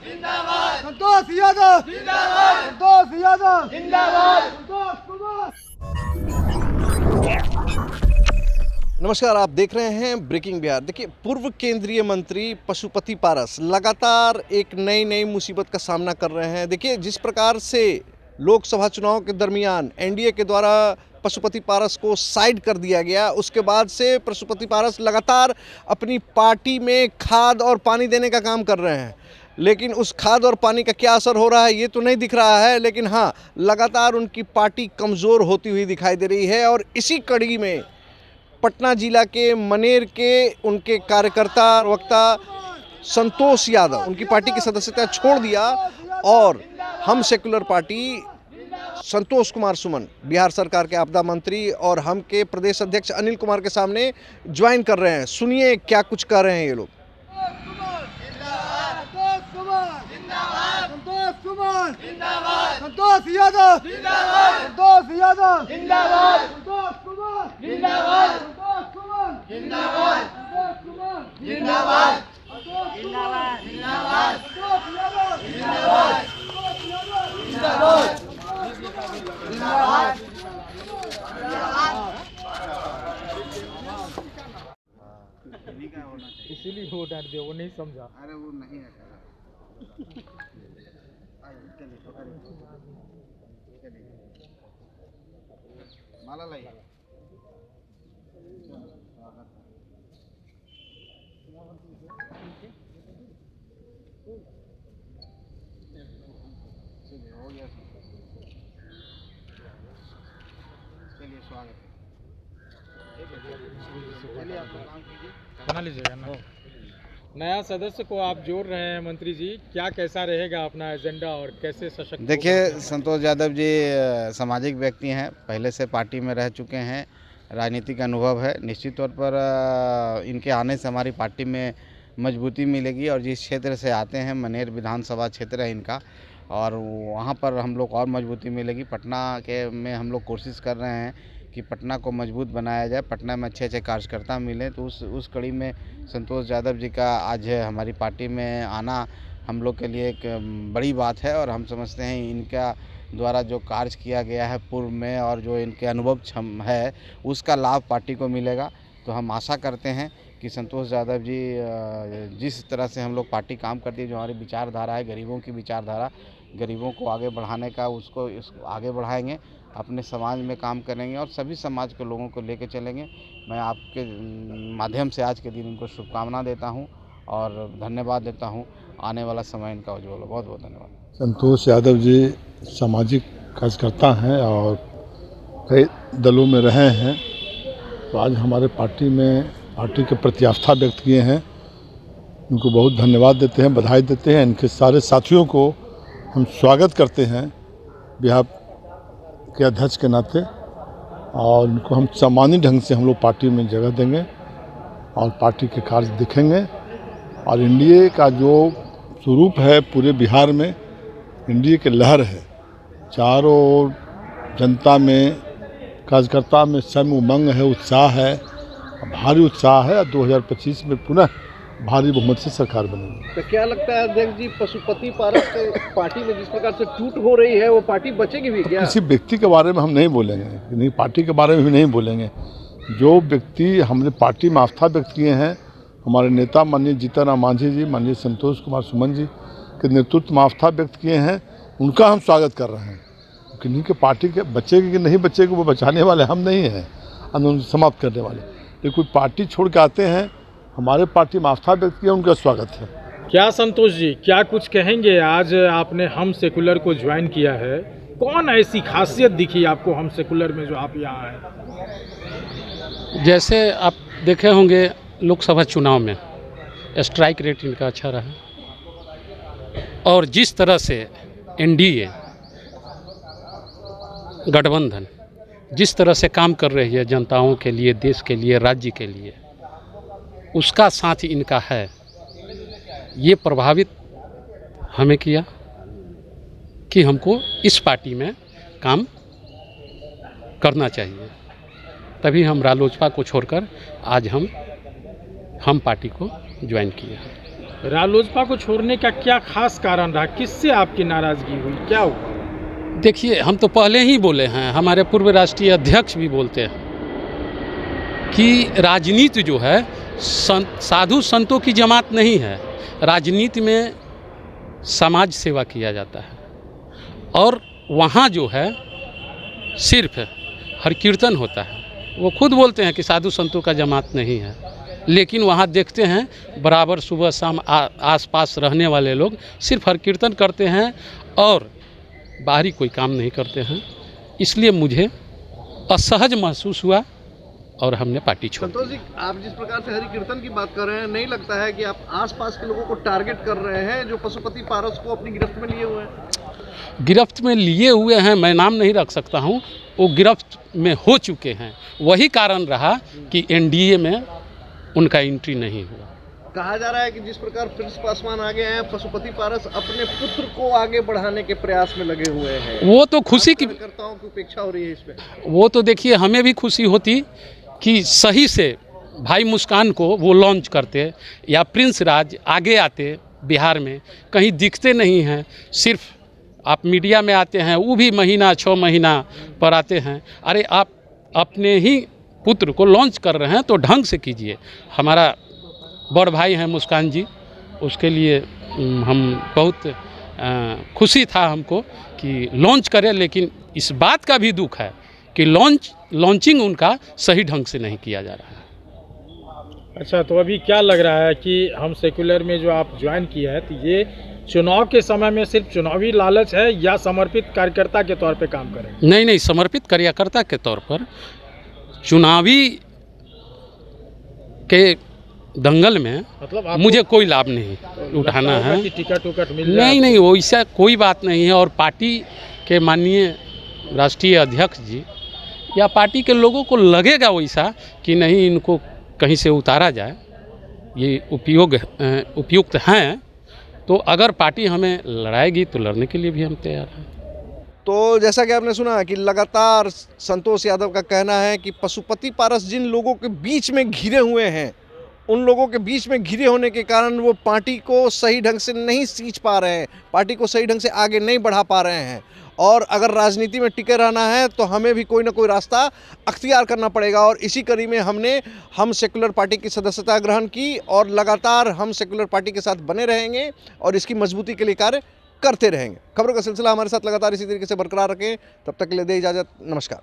संतोष यादव संतोष यादव संतोष कुमार। नमस्कार, आप देख रहे हैं ब्रेकिंग बिहार। देखिए, पूर्व केंद्रीय मंत्री पशुपति पारस लगातार एक नई मुसीबत का सामना कर रहे हैं। देखिए, जिस प्रकार से लोकसभा चुनाव के दरमियान एनडीए के द्वारा पशुपति पारस को साइड कर दिया गया, उसके बाद से पशुपति पारस लगातार अपनी पार्टी में खाद और पानी देने का काम कर रहे हैं। लेकिन उस खाद और पानी का क्या असर हो रहा है ये तो नहीं दिख रहा है, लेकिन हाँ, लगातार उनकी पार्टी कमज़ोर होती हुई दिखाई दे रही है। और इसी कड़ी में पटना जिला के मनेर के उनके कार्यकर्ता वक्ता संतोष यादव उनकी पार्टी की सदस्यता छोड़ दिया और हम सेकुलर पार्टी संतोष कुमार सुमन, बिहार सरकार के आपदा मंत्री, और हम के प्रदेश अध्यक्ष अनिल कुमार के सामने ज्वाइन कर रहे हैं। सुनिए क्या कुछ कह रहे हैं ये लोग। संतोष यादव संतोष यादव संतोष कुमार जिंदाबाद संतोष कुमार जिंदाबाद संतोष कुमार जिंदाबाद जिंदाबाद जिंदाबाद संतोष यादव जिंदाबाद संतोष यादव जिंदाबाद जिंदाबाद। इसीलिए वो डांट दिया, वो नहीं समझा। अरे वो नहीं है। माला लाई हो गया। चलिए स्वागत है। चलिए आप लोग काम कीजिए, बना लीजिएगा ना। नया सदस्य को आप जोड़ रहे हैं मंत्री जी, क्या कैसा रहेगा अपना एजेंडा और कैसे सशक्त? देखिए, संतोष यादव जी सामाजिक व्यक्ति हैं, पहले से पार्टी में रह चुके हैं, राजनीतिक अनुभव है। निश्चित तौर पर इनके आने से हमारी पार्टी में मजबूती मिलेगी। और जिस क्षेत्र से आते हैं, मनेर विधानसभा क्षेत्र है इनका, और वहाँ पर हम लोग और मजबूती मिलेगी। पटना के में हम लोग कोशिश कर रहे हैं कि पटना को मजबूत बनाया जाए, पटना में अच्छे कार्यकर्ता मिले। तो उस कड़ी में संतोष यादव जी का आज हमारी पार्टी में आना हम लोग के लिए एक बड़ी बात है। और हम समझते हैं इनका द्वारा जो कार्य किया गया है पूर्व में और जो इनके अनुभव क्षम है, उसका लाभ पार्टी को मिलेगा। तो हम आशा करते हैं कि संतोष यादव जी जिस तरह से हम लोग पार्टी काम करती है, जो हमारी विचारधारा है, गरीबों की विचारधारा, गरीबों को आगे बढ़ाने का, उसको आगे बढ़ाएंगे, अपने समाज में काम करेंगे और सभी समाज के लोगों को लेकर चलेंगे। मैं आपके माध्यम से आज के दिन इनको शुभकामना देता हूं और धन्यवाद देता हूं। आने वाला समय इनका उज्ज्वल हो। बहुत बहुत धन्यवाद। संतोष यादव जी सामाजिक कार्यकर्ता हैं और कई दलों में रहे हैं। तो आज हमारे पार्टी के प्रति आस्था व्यक्त किए हैं। उनको बहुत धन्यवाद देते हैं, बधाई देते हैं। इनके सारे साथियों को हम स्वागत करते हैं बिहार के अध्यक्ष के नाते, और उनको हम सम्मानित ढंग से हम लोग पार्टी में जगह देंगे और पार्टी के कार्य दिखेंगे। और एनडीए का जो स्वरूप है पूरे बिहार में, एनडीए की लहर है, चारों ओर जनता में, कार्यकर्ता में सम उमंग है, उत्साह है, भारी उत्साह है। 2025 में पुनः भारी बहुमत से सरकार बनेगी। तो क्या लगता है अध्यक्ष जी, पशुपति पारस के पार्टी में जिस प्रकार से टूट हो रही है, वो पार्टी बचेगी भी क्या? किसी व्यक्ति के बारे में हम नहीं बोलेंगे, नहीं, पार्टी के बारे में भी नहीं बोलेंगे। जो व्यक्ति हमने पार्टी में आस्था व्यक्त किए हैं, हमारे नेता माननीय जीतन राम मांझी जी, माननीय संतोष कुमार सुमन जी के नेतृत्व में आस्था व्यक्त किए हैं, उनका हम स्वागत कर रहे हैं। किन्हीं के पार्टी के बचेगी कि नहीं बचेगी, वो बचाने वाले हम नहीं हैं, आंदोलन समाप्त करने वाले। लेकिन कोई पार्टी छोड़ के आते हैं, हमारे पार्टी में आस्था व्यक्त किया, उनका स्वागत है। क्या संतोष जी, क्या कुछ कहेंगे? आज आपने हम सेकुलर को ज्वाइन किया है, कौन ऐसी खासियत दिखी आपको हम सेकुलर में जो आप यहाँ आए? जैसे आप देखे होंगे लोकसभा चुनाव में स्ट्राइक रेट इनका अच्छा रहा, और जिस तरह से एनडीए गठबंधन जिस तरह से काम कर रही है जनताओं के लिए, देश के लिए, राज्य के लिए, उसका साथ इनका है। ये प्रभावित हमें किया कि हमको इस पार्टी में काम करना चाहिए। तभी हम रालोसपा को छोड़कर आज हम पार्टी को ज्वाइन किए हैं। रालोसपा को छोड़ने का क्या खास कारण रहा? किससे आपकी नाराजगी हुई, क्या हुआ? देखिए, हम तो पहले ही बोले हैं, हमारे पूर्व राष्ट्रीय अध्यक्ष भी बोलते हैं कि राजनीति जो है साधु संतों की जमात नहीं है। राजनीति में समाज सेवा किया जाता है और वहाँ जो है सिर्फ हर कीर्तन होता है। वो खुद बोलते हैं कि साधु संतों का जमात नहीं है, लेकिन वहाँ देखते हैं बराबर सुबह शाम आसपास रहने वाले लोग सिर्फ हर कीर्तन करते हैं और बाहरी कोई काम नहीं करते हैं। इसलिए मुझे असहज महसूस हुआ और हमने पार्टी छोड़ दी। संतोष जी, आप जिस प्रकार से हरि कीर्तन की बात कर रहे हैं, नहीं लगता है कि आप आसपास के लोगों को टारगेट कर रहे हैं जो पशुपति पारस को अपनी गिरफ्त में लिए हुए हैं? गिरफ्त में लिए हुए हैं, मैं नाम नहीं रख सकता हूं, वो गिरफ्त में हो चुके हैं। वही कारण रहा कि एनडीए में उनका एंट्री नहीं हुआ। कहा जा रहा है कि जिस प्रकार प्रिंस पासवान आगे हैं, पशुपति पारस अपने पुत्र को आगे बढ़ाने के प्रयास में लगे हुए हैं। वो तो खुशी की कार्यकर्ताओं की उपेक्षा हो रही है इसमें। वो तो देखिए, हमें भी खुशी होती कि सही से भाई मुस्कान को वो लॉन्च करते या प्रिंस राज आगे आते। बिहार में कहीं दिखते नहीं हैं, सिर्फ आप मीडिया में आते हैं, वो भी महीना 6 महीना पर आते हैं। अरे आप अपने ही पुत्र को लॉन्च कर रहे हैं तो ढंग से कीजिए। हमारा बड़ भाई हैं मुस्कान जी, उसके लिए हम बहुत खुशी था हमको कि लॉन्च करें, लेकिन इस बात का भी दुख है कि लॉन्चिंग उनका सही ढंग से नहीं किया जा रहा है। अच्छा, तो अभी क्या लग रहा है कि हम सेकुलर में जो आप ज्वाइन किए हैं, तो ये चुनाव के समय में सिर्फ चुनावी लालच है या समर्पित कार्यकर्ता के तौर पे काम करें? नहीं, समर्पित कार्यकर्ता के तौर पर चुनावी के दंगल में मतलब मुझे कोई लाभ नहीं उठाना है। टिकट मिल जाए? नहीं, वैसा कोई बात नहीं है। और पार्टी के माननीय राष्ट्रीय अध्यक्ष जी या पार्टी के लोगों को लगेगा वैसा कि नहीं, इनको कहीं से उतारा जाए, ये उपयुक्त हैं, तो अगर पार्टी हमें लड़ाएगी तो लड़ने के लिए भी हम तैयार हैं। तो जैसा कि आपने सुना कि लगातार संतोष यादव का कहना है कि पशुपति पारस जिन लोगों के बीच में घिरे हुए हैं, उन लोगों के बीच में घिरे होने के कारण वो पार्टी को सही ढंग से नहीं सींच पा रहे हैं, पार्टी को सही ढंग से आगे नहीं बढ़ा पा रहे हैं। और अगर राजनीति में टिके रहना है तो हमें भी कोई ना कोई रास्ता अख्तियार करना पड़ेगा। और इसी कड़ी में हमने हम सेकुलर पार्टी की सदस्यता ग्रहण की और लगातार हम सेकुलर पार्टी के साथ बने रहेंगे और इसकी मजबूती के लिए कार्य करते रहेंगे। खबरों का सिलसिला हमारे साथ लगातार इसी तरीके से बरकरार रखें। तब तक के लिए दे इजाज़त। नमस्कार।